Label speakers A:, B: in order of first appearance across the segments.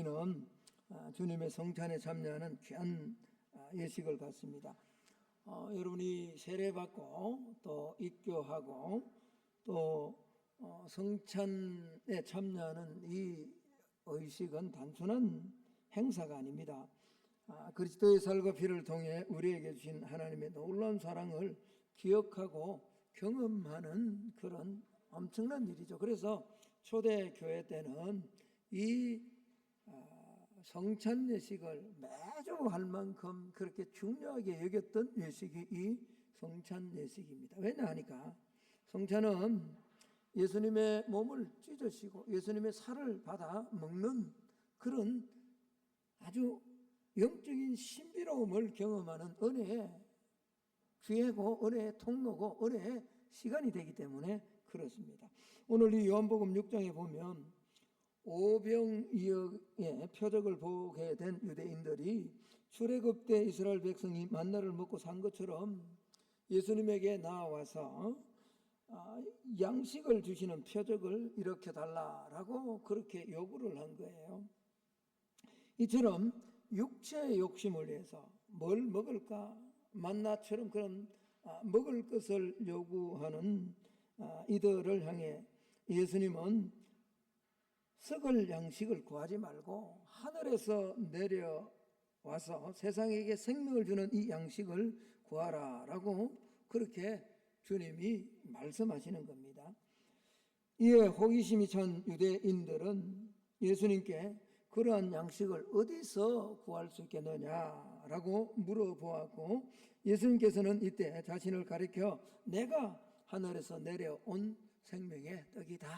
A: 우리는 주님의 성찬에 참여하는 귀한 예식을 갖습니다. 여러분이 세례받고 또 입교하고 또 성찬에 참여하는 이 의식은 단순한 행사가 아닙니다. 그리스도의 살과 피를 통해 우리에게 주신 하나님의 놀라운 사랑을 기억하고 경험하는 그런 엄청난 일이죠. 그래서 초대교회 때는 이 성찬 예식을 매주 할 만큼 그렇게 중요하게 여겼던 예식이 이 성찬 예식입니다. 왜냐하니까 성찬은 예수님의 몸을 찢으시고 예수님의 살을 받아 먹는 그런 아주 영적인 신비로움을 경험하는 은혜의 기회고 은혜의 통로고 은혜의 시간이 되기 때문에 그렇습니다. 오늘 이 요한복음 6장에 보면 오병이어의 표적을 보게 된 유대인들이 출애굽 때 이스라엘 백성이 만나를 먹고 산 것처럼 예수님에게 나와서 양식을 주시는 표적을 일으켜 달라라고 그렇게 요구를 한 거예요. 이처럼 육체의 욕심을 위해서 뭘 먹을까 만나처럼 그런 먹을 것을 요구하는 이들을 향해 예수님은 썩을 양식을 구하지 말고 하늘에서 내려와서 세상에게 생명을 주는 이 양식을 구하라라고 그렇게 주님이 말씀하시는 겁니다. 이에 호기심이 찬 유대인들은 예수님께 그러한 양식을 어디서 구할 수 있겠느냐라고 물어보았고 예수님께서는 이때 자신을 가리켜 내가 하늘에서 내려온 생명의 떡이다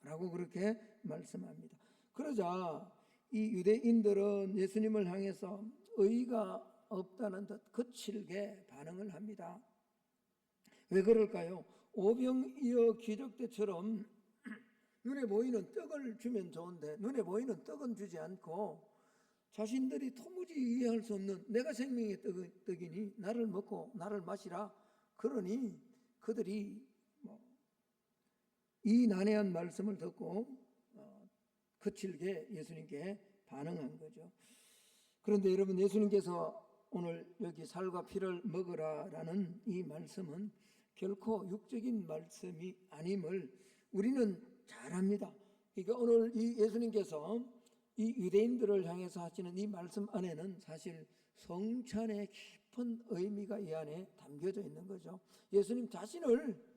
A: 라고 그렇게 말씀합니다. 그러자 이 유대인들은 예수님을 향해서 의의가 없다는 듯 거칠게 반응을 합니다. 왜 그럴까요? 오병이어 기적 때처럼 눈에 보이는 떡을 주면 좋은데 눈에 보이는 떡은 주지 않고 자신들이 도무지 이해할 수 없는 내가 생명의 떡이니 나를 먹고 나를 마시라 그러니 그들이 이 난해한 말씀을 듣고 거칠게 예수님께 반응한 거죠. 그런데 여러분 예수님께서 오늘 여기 살과 피를 먹으라라는 이 말씀은 결코 육적인 말씀이 아님을 우리는 잘 압니다. 그러니까 오늘 이 예수님께서 이 유대인들을 향해서 하시는 이 말씀 안에는 사실 성찬의 깊은 의미가 이 안에 담겨져 있는 거죠. 예수님 자신을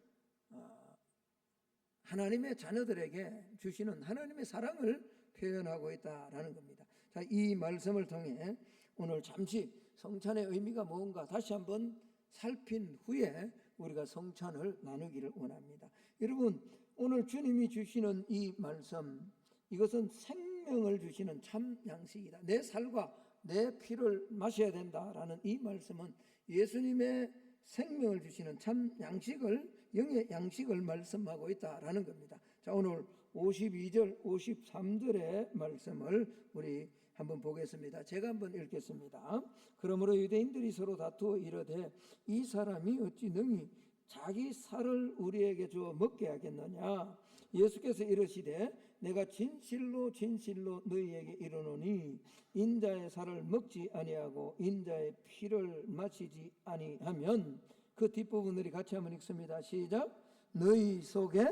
A: 하나님의 자녀들에게 주시는 하나님의 사랑을 표현하고 있다라는 겁니다. 자, 이 말씀을 통해 오늘 잠시 성찬의 의미가 뭔가 다시 한번 살핀 후에 우리가 성찬을 나누기를 원합니다. 여러분 오늘 주님이 주시는 이 말씀 이것은 생명을 주시는 참 양식이다. 내 살과 내 피를 마셔야 된다라는 이 말씀은 예수님의 생명을 주시는 참 양식을 영의 양식을 말씀하고 있다라는 겁니다. 자, 오늘 52절 53절의 말씀을 우리 한번 보겠습니다. 제가 한번 읽겠습니다. 그러므로 유대인들이 서로 다투어 이르되 이 사람이 어찌 능히 자기 살을 우리에게 주어 먹게 하겠느냐. 예수께서 이르시되 내가 진실로 진실로 너희에게 이르노니 인자의 살을 먹지 아니하고 인자의 피를 마시지 아니하면 그 뒷부분들이 같이 한번 읽습니다. 시작. 너희 속에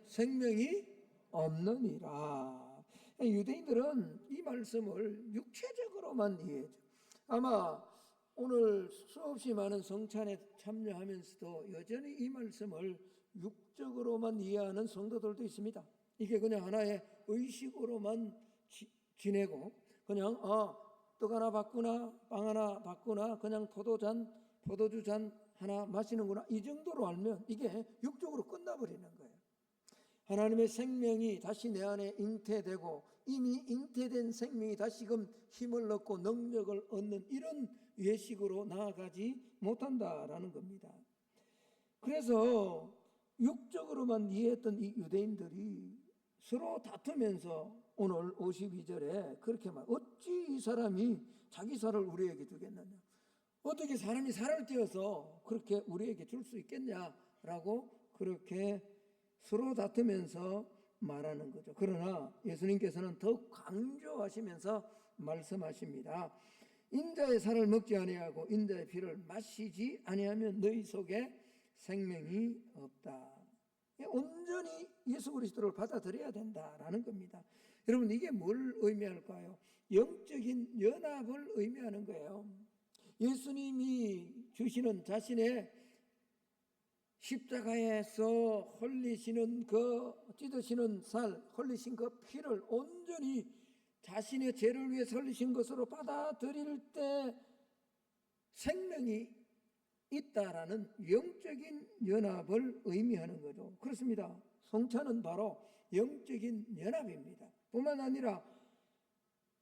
A: 생명이 없느니라. 유대인들은 이 말씀을 육체적으로만 이해하죠. 아마 오늘 수없이 많은 성찬에 참여하면서도 여전히 이 말씀을 육적으로만 이해하는 성도들도 있습니다. 이게 그냥 하나의 의식으로만 지내고 그냥 떡 하나 받구나 빵 하나 받구나 그냥 포도주 잔 하나 마시는구나 이 정도로 알면 이게 육적으로 끝나버리는 거예요. 하나님의 생명이 다시 내 안에 잉태되고 이미 잉태된 생명이 다시금 힘을 얻고 능력을 얻는 이런 예식으로 나아가지 못한다라는 겁니다. 그래서 육적으로만 이해했던 이 유대인들이 서로 다투면서 오늘 52절에 그렇게 말 어찌 이 사람이 자기 살을 우리에게 주겠느냐. 어떻게 사람이 살을 떼어서 그렇게 우리에게 줄 수 있겠냐라고 그렇게 서로 다투면서 말하는 거죠. 그러나 예수님께서는 더욱 강조하시면서 말씀하십니다. 인자의 살을 먹지 아니하고 인자의 피를 마시지 아니하면 너희 속에 생명이 없다. 온전히 예수 그리스도를 받아들여야 된다라는 겁니다. 여러분, 이게 뭘 의미할까요? 영적인 연합을 의미하는 거예요. 예수님이 주시는 자신의 십자가에서 흘리시는 그 찢으시는 살, 흘리신 그 피를 온전히 자신의 죄를 위해 흘리신 것으로 받아들일 때 생명이 있다라는 영적인 연합을 의미하는 거죠. 그렇습니다. 성찬은 바로 영적인 연합입니다. 뿐만 아니라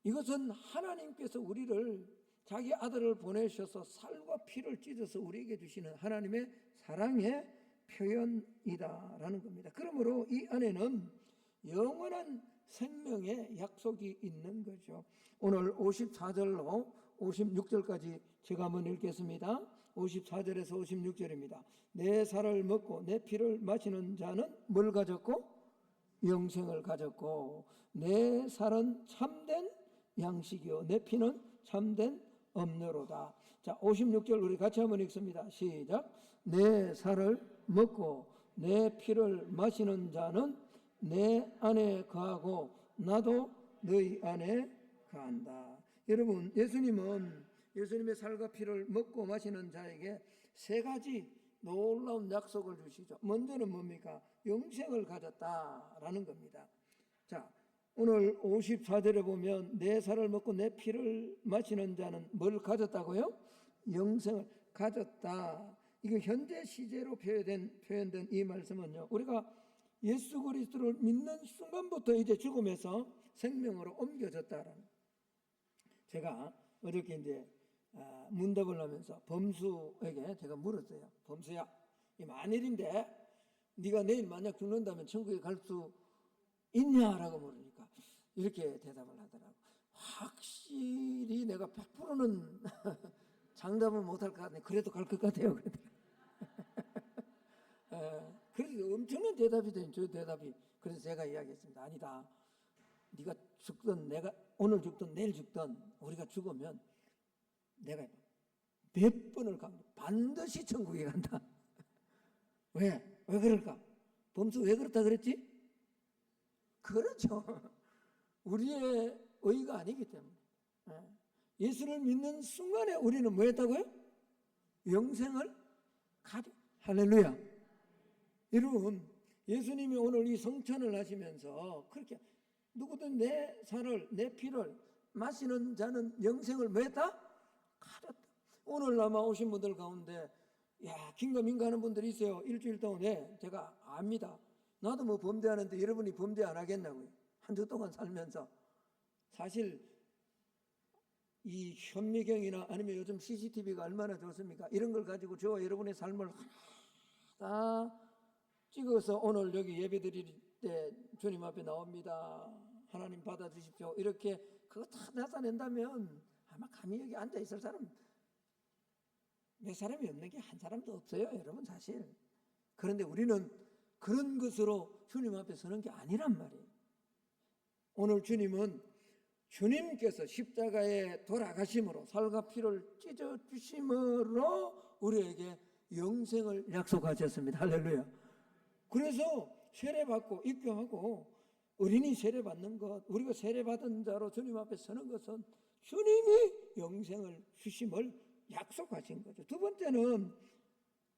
A: 이것은 하나님께서 우리를 자기 아들을 보내셔서 살과 피를 찢어서 우리에게 주시는 하나님의 사랑의 표현이다라는 겁니다. 그러므로 이 안에는 영원한 생명의 약속이 있는 거죠. 오늘 54절로 56절까지 제가 한번 읽겠습니다. 54절에서 56절입니다. 내 살을 먹고 내 피를 마시는 자는 뭘 가졌고? 영생을 가졌고, 내 살은 참된 양식이요 내 피는 참된 음료로다. 자, 56절 우리 같이 한번 읽습니다. 시작. 내 살을 먹고 내 피를 마시는 자는 내 안에 거하고 나도 너희 안에 거한다. 여러분, 예수님은 예수님의 살과 피를 먹고 마시는 자에게 세 가지 놀라운 약속을 주시죠. 먼저는 뭡니까? 영생을 가졌다라는 겁니다. 자, 오늘 54절에 보면 내 살을 먹고 내 피를 마시는 자는 뭘 가졌다고요? 영생을 가졌다. 이거 현재 시제로 표현된 이 말씀은요, 우리가 예수 그리스도를 믿는 순간부터 이제 죽음에서 생명으로 옮겨졌다라는. 제가 어저께 이제 문답을 하면서 범수에게 제가 물었어요. 범수야, 이 만일인데 네가 내일 만약 죽는다면 천국에 갈 수 있냐라고 물으니까 이렇게 대답을 하더라고. 확실히 내가 100%는 장담을 못할 것 같네. 그래도 갈 것 같아요. 그래서 엄청난 대답이 된 저 대답이. 그래서 제가 이야기했습니다. 아니다. 네가 죽든 내가 오늘 죽든 내일 죽든 우리가 죽으면 내가 몇 번을 가면 반드시 천국에 간다. 왜 그럴까? 범수 왜 그렇다 그랬지? 그렇죠. 우리의 의가 아니기 때문에. 예수를 믿는 순간에 우리는 뭐 했다고요? 영생을 가져. 할렐루야. 여러분, 예수님이 오늘 이 성찬을 하시면서 그렇게 누구든 내 살을 내 피를 마시는 자는 영생을 뭐 했다? 가졌다. 오늘 아마 오신 분들 가운데 긴가민가 하는 분들이 있어요. 일주일 동안에. 제가 압니다. 나도 뭐 범죄하는데 여러분이 범죄 안 하겠냐고요. 한 주 동안 살면서. 사실 이 현미경이나 아니면 요즘 CCTV가 얼마나 좋습니까? 이런 걸 가지고 저와 여러분의 삶을 다 찍어서 오늘 여기 예배 드릴 때 주님 앞에 나옵니다. 하나님 받아주십시오. 이렇게 그거 다 나타낸다면 아마 감히 여기 앉아 있을 사람 몇 사람이 없는 게 한 사람도 없어요. 여러분 사실. 그런데 우리는 그런 것으로 주님 앞에 서는 게 아니란 말이에요. 오늘 주님은 주님께서 십자가에 돌아가심으로 살과 피를 찢어주심으로 우리에게 영생을 약속하셨습니다. 할렐루야. 그래서 세례받고 입교하고 어린이 세례받는 것, 우리가 세례받은 자로 주님 앞에 서는 것은 주님이 영생을 주심을 약속하신 거죠. 두 번째는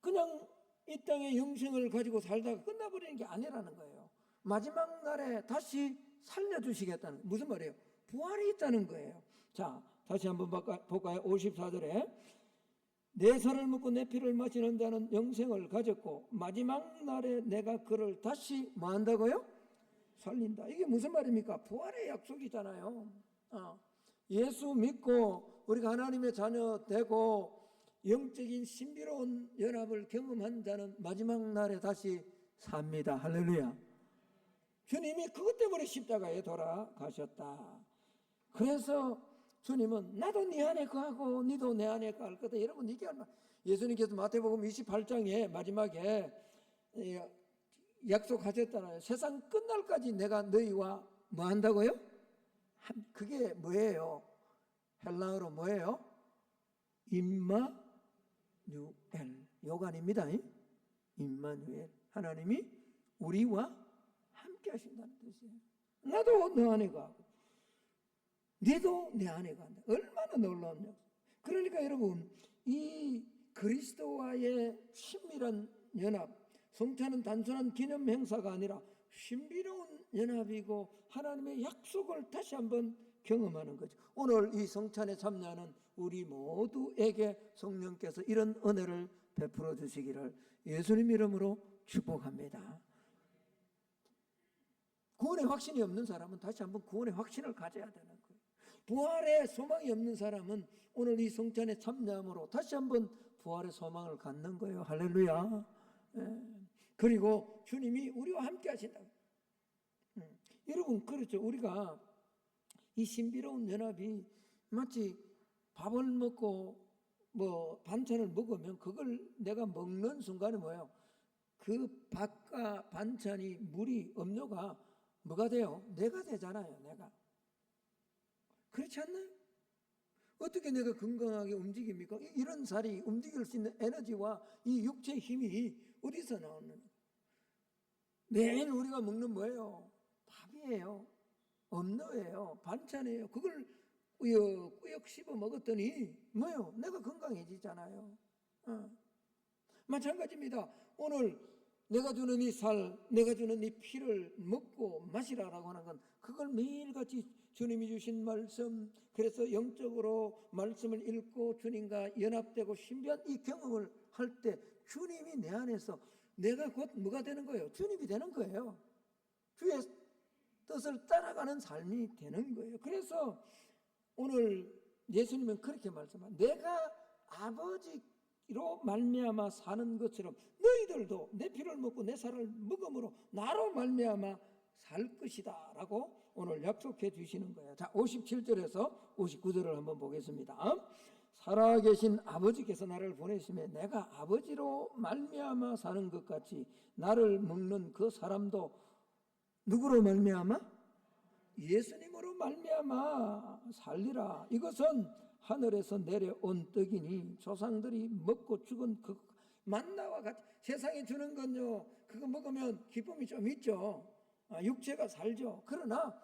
A: 그냥 이 땅에 영생을 가지고 살다가 끝나버리는 게 아니라는 거예요. 마지막 날에 다시 살려주시겠다는, 무슨 말이에요? 부활이 있다는 거예요. 자, 다시 한번 볼까요? 54절에 내 살을 먹고 내 피를 마시는 자는 영생을 가졌고 마지막 날에 내가 그를 다시 뭐 한다고요? 살린다. 이게 무슨 말입니까? 부활의 약속이잖아요. 예수 믿고 우리가 하나님의 자녀 되고 영적인 신비로운 연합을 경험한 자는 마지막 날에 다시 삽니다. 할렐루야. 주님이 그것 때문에 십자가에 돌아가셨다. 그래서 주님은 나도 네 안에 거하고 너도 내 안에 거할 거다. 여러분, 이게 얼마나, 예수님께서 마태복음 28장에 마지막에 약속하셨잖아요. 세상 끝날까지 내가 너희와 뭐 한다고요? 그게 뭐예요? 헬라어로 뭐예요? 임마누엘. 요간입니다. 임마누엘. 하나님이 우리와 함께 하신다는 뜻이에요. 나도 너 안에 가고 너도 내 안에 간다. 얼마나 놀라운 역. 그러니까 여러분, 이 그리스도와의 친밀한 연합, 성찬은 단순한 기념 행사가 아니라 신비로운 연합이고 하나님의 약속을 다시 한번 경험하는 거죠. 오늘 이 성찬에 참여하는 우리 모두에게 성령께서 이런 은혜를 베풀어 주시기를 예수님 이름으로 축복합니다. 구원의 확신이 없는 사람은 다시 한번 구원의 확신을 가져야 되는 거예요. 부활의 소망이 없는 사람은 오늘 이 성찬에 참여함으로 다시 한번 부활의 소망을 갖는 거예요. 할렐루야. 그리고 주님이 우리와 함께 하신다. 여러분, 그렇죠. 우리가 이 신비로운 연합이 마치 밥을 먹고 뭐 반찬을 먹으면 그걸 내가 먹는 순간에 뭐예요? 그 밥과 반찬이 물이 음료가 뭐가 돼요? 내가 되잖아요. 내가. 그렇지 않나요? 어떻게 내가 건강하게 움직입니까? 이런 살이 움직일 수 있는 에너지와 이 육체의 힘이 어디서 나오는 거예요? 매일 우리가 먹는 뭐예요? 밥이에요. 음료예요. 반찬이에요. 그걸 꾸역 씹어 먹었더니 뭐예요? 내가 건강해지잖아요. 마찬가지입니다. 오늘 내가 주는 이 살, 내가 주는 이 피를 먹고 마시라라고 하는 건 그걸 매일같이 주님이 주신 말씀, 그래서 영적으로 말씀을 읽고 주님과 연합되고 신비한 이 경험을 할 때 주님이 내 안에서 내가 곧 뭐가 되는 거예요? 주님이 되는 거예요. 주의 뜻을 따라가는 삶이 되는 거예요. 그래서 오늘 예수님은 그렇게 말씀합니다. 내가 아버지로 말미암아 사는 것처럼 너희들도 내 피를 먹고 내 살을 먹음으로 나로 말미암아 살 것이다 라고 오늘 약속해 주시는 거예요. 자, 57절에서 59절을 한번 보겠습니다. 살아계신 아버지께서 나를 보내심에 내가 아버지로 말미암아 사는 것 같이 나를 먹는 그 사람도 누구로 말미암아? 예수님으로 말미암아 살리라. 이것은 하늘에서 내려온 떡이니 조상들이 먹고 죽은 그 만나와 같이. 세상에 주는 건요, 그거 먹으면 기쁨이 좀 있죠. 육체가 살죠. 그러나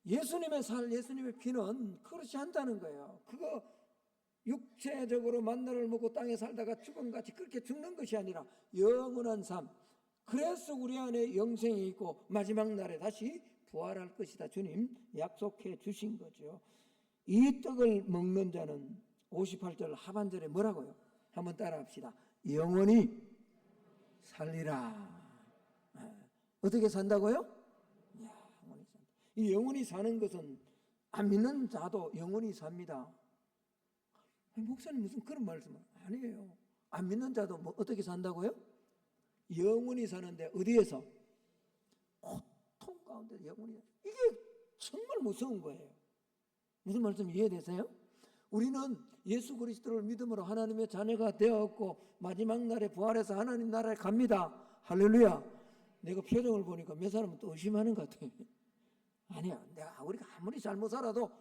A: 예수님의 살, 예수님의 피는 그렇지 않다는 거예요. 그거 육체적으로 만나를 먹고 땅에 살다가 죽음같이 그렇게 죽는 것이 아니라 영원한 삶. 그래서 우리 안에 영생이 있고 마지막 날에 다시 부활할 것이다. 주님 약속해 주신 거죠. 이 떡을 먹는 자는 58절 하반절에 뭐라고요? 한번 따라 합시다. 영원히 살리라. 어떻게 산다고요? 영원히 산다. 이 영원히 사는 것은 안 믿는 자도 영원히 삽니다. 목사님 무슨 그런 말씀을 아니에요. 안 믿는 자도 뭐 어떻게 산다고요? 영원히 사는데 어디에서? 고통 가운데 영원히. 이게 정말 무서운 거예요. 무슨 말씀 이해되세요? 우리는 예수 그리스도를 믿음으로 하나님의 자녀가 되었고 마지막 날에 부활해서 하나님 나라에 갑니다. 할렐루야. 내가 표정을 보니까 몇 사람은 또 의심하는 것 같아요. 아니야. 우리가 아무리 잘못 살아도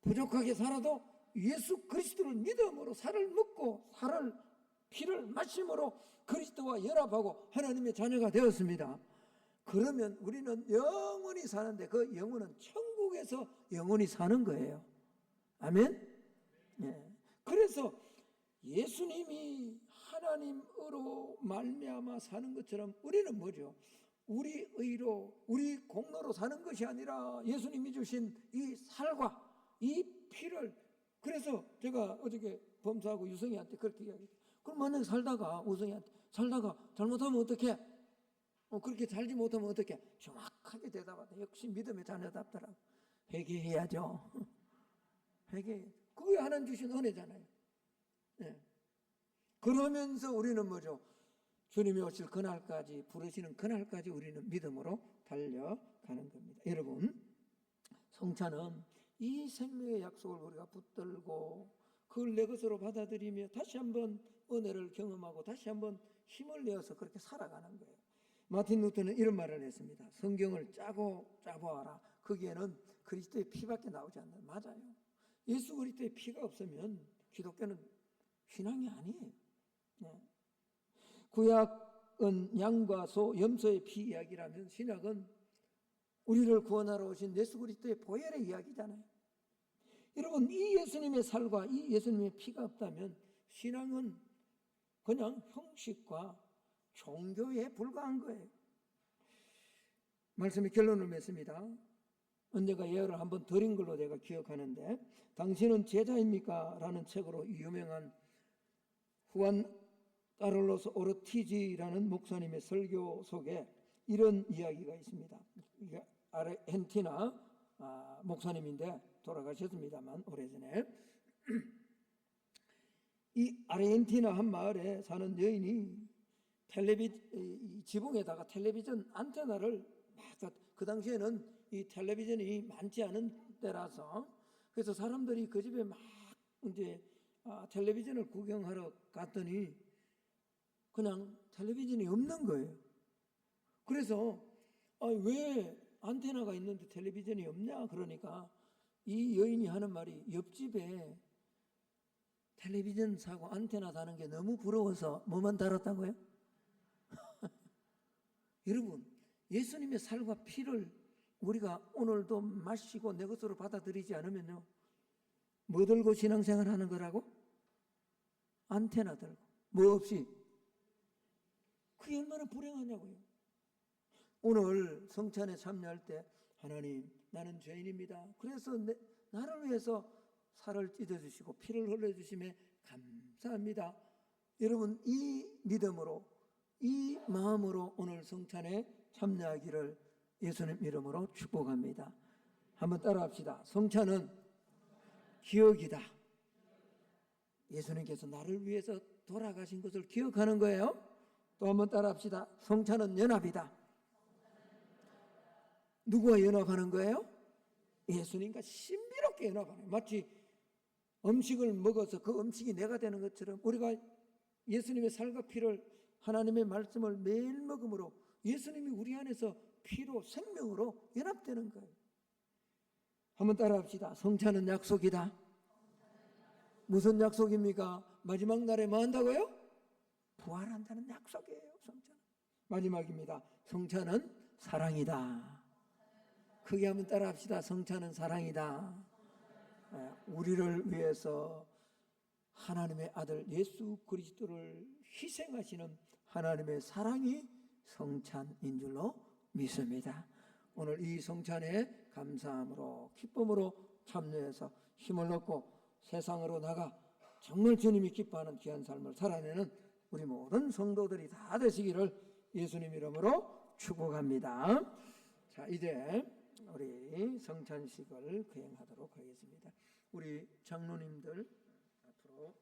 A: 부족하게 살아도 예수 그리스도를 믿음으로 살을 먹고 살을 피를 마심으로 그리스도와 연합하고 하나님의 자녀가 되었습니다. 그러면 우리는 영원히 사는데 그 영혼은 천국에서 영원히 사는 거예요. 아멘? 네. 그래서 예수님이 하나님으로 말미암아 사는 것처럼 우리는 뭐죠? 우리 의로, 우리 공로로 사는 것이 아니라 예수님이 주신 이 살과 이 피를. 그래서 제가 어저께 범사하고 유성이한테 그렇게 이야기했어요. 그럼 만약에 살다가 우성이한테 살다가 잘못하면 어떡해? 그렇게 살지 못하면 어떡해? 정확하게 대답하다. 역시 믿음의 자녀답더라고. 회개해야죠. 회개. 그게 하나님 주신 은혜잖아요. 네. 그러면서 우리는 뭐죠? 주님이 오실 그날까지, 부르시는 그날까지 우리는 믿음으로 달려가는 겁니다. 여러분, 성찬은 이 생명의 약속을 우리가 붙들고 그걸 내 것으로 받아들이며 다시 한번 은혜를 경험하고 다시 한번 힘을 내어서 그렇게 살아가는 거예요. 마틴 루터는 이런 말을 했습니다. 성경을 짜고 짜보아라. 거기에는 그리스도의 피밖에 나오지 않는다. 맞아요. 예수 그리스도의 피가 없으면 기독교는 신앙이 아니에요. 네. 구약은 양과 소, 염소의 피 이야기라면 신약은 우리를 구원하러 오신 예수 그리스도의 보혈의 이야기잖아요. 여러분, 이 예수님의 살과 이 예수님의 피가 없다면 신앙은 그냥 형식과 종교에 불과한 거예요. 말씀의 결론을 맺습니다. 언젠가 예언을 한번 드린 걸로 제가 기억하는데, 당신은 제자입니까? 라는 책으로 유명한 후안 카를로스 오르티지라는 목사님의 설교 속에 이런 이야기가 있습니다. 아르헨티나 목사님인데 돌아가셨습니다만 오래전에 이 아르헨티나 한 마을에 사는 여인이 지붕에다가 텔레비전 안테나를 그 당시에는 이 텔레비전이 많지 않은 때라서 그래서 사람들이 그 집에 막 이제 텔레비전을 구경하러 갔더니 그냥 텔레비전이 없는 거예요. 그래서 왜 안테나가 있는데 텔레비전이 없냐 그러니까 이 여인이 하는 말이 옆집에 텔레비전 사고 안테나 다는 게 너무 부러워서 뭐만 달았다고요? 여러분, 예수님의 살과 피를 우리가 오늘도 마시고 내 것으로 받아들이지 않으면요, 뭐 들고 신앙생활 하는 거라고? 안테나 들고 뭐 없이. 그게 얼마나 불행하냐고요. 오늘 성찬에 참여할 때 하나님, 나는 죄인입니다. 그래서 나를 위해서 살을 찢어주시고 피를 흘려주심에 감사합니다. 여러분, 이 믿음으로 이 마음으로 오늘 성찬에 참여하기를 예수님 이름으로 축복합니다. 한번 따라합시다. 성찬은 기억이다. 예수님께서 나를 위해서 돌아가신 것을 기억하는 거예요. 또 한번 따라합시다. 성찬은 연합이다. 누구와 연합하는 거예요? 예수님과 신비롭게 연합하는 거예요. 마치 음식을 먹어서 그 음식이 내가 되는 것처럼 우리가 예수님의 살과 피를, 하나님의 말씀을 매일 먹음으로 예수님이 우리 안에서 피로 생명으로 연합되는 거예요. 한번 따라합시다. 성찬은 약속이다. 무슨 약속입니까? 마지막 날에 뭐 한다고요? 부활한다는 약속이에요. 성찬은. 마지막입니다. 성찬은 사랑이다. 크게 한번 따라합시다. 성찬은 사랑이다. 우리를 위해서 하나님의 아들 예수 그리스도를 희생하시는 하나님의 사랑이 성찬인 줄로 믿습니다. 오늘 이 성찬에 감사함으로 기쁨으로 참여해서 힘을 얻고 세상으로 나가 정말 주님이 기뻐하는 귀한 삶을 살아내는 우리 모든 성도들이 다 되시기를 예수님 이름으로 축복합니다. 자, 이제 우리 성찬식을 거행하도록 하겠습니다. 우리 장로님들 앞으로